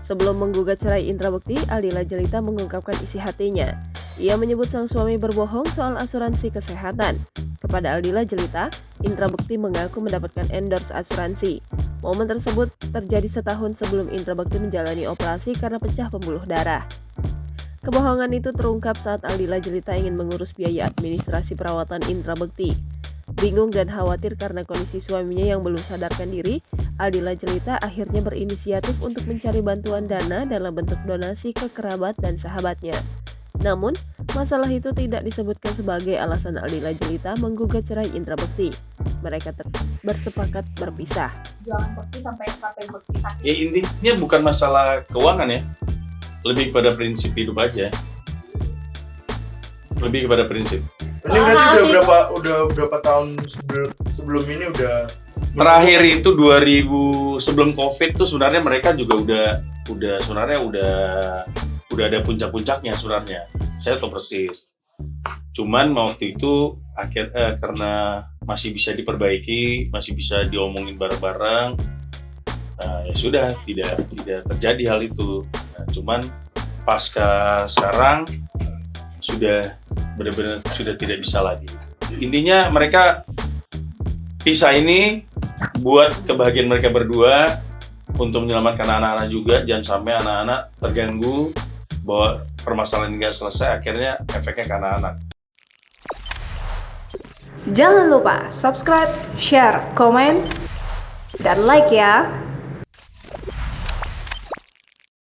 Sebelum menggugat cerai Indra Bekti, Aldila Jelita mengungkapkan isi hatinya. Ia menyebut sang suami berbohong soal asuransi kesehatan. Kepada Aldila Jelita, Indra Bekti mengaku mendapatkan endorse asuransi. Momen tersebut terjadi setahun sebelum Indra Bekti menjalani operasi karena pecah pembuluh darah. Kebohongan itu terungkap saat Aldila Jelita ingin mengurus biaya administrasi perawatan Indra Bekti. Bingung dan khawatir karena kondisi suaminya yang belum sadarkan diri, Aldila Jelita akhirnya berinisiatif untuk mencari bantuan dana dalam bentuk donasi ke kerabat dan sahabatnya. Namun, masalah itu tidak disebutkan sebagai alasan Aldila Jelita menggugat cerai Indra Bekti. Mereka bersepakat berpisah. Jangan Bekti sampai berpisah. Ya intinya bukan masalah keuangan ya, lebih kepada prinsip hidup aja. Lebih kepada prinsip. Ini berarti udah berapa tahun sebelum ini udah terakhir itu 2000 sebelum Covid tuh sebenarnya mereka juga udah ada puncak-puncaknya sebenarnya. Saya tahu persis. Cuman waktu itu karena masih bisa diperbaiki, masih bisa diomongin bareng-bareng. Nah, ya sudah tidak terjadi hal itu. Nah, cuman pasca sekarang sudah benar-benar sudah tidak bisa lagi. Intinya mereka pisah ini buat kebahagiaan mereka berdua, untuk menyelamatkan anak-anak juga, jangan sampai anak-anak terganggu bahwa permasalahan ini nggak selesai, akhirnya efeknya ke anak-anak. Jangan lupa subscribe, share, komen, dan like ya.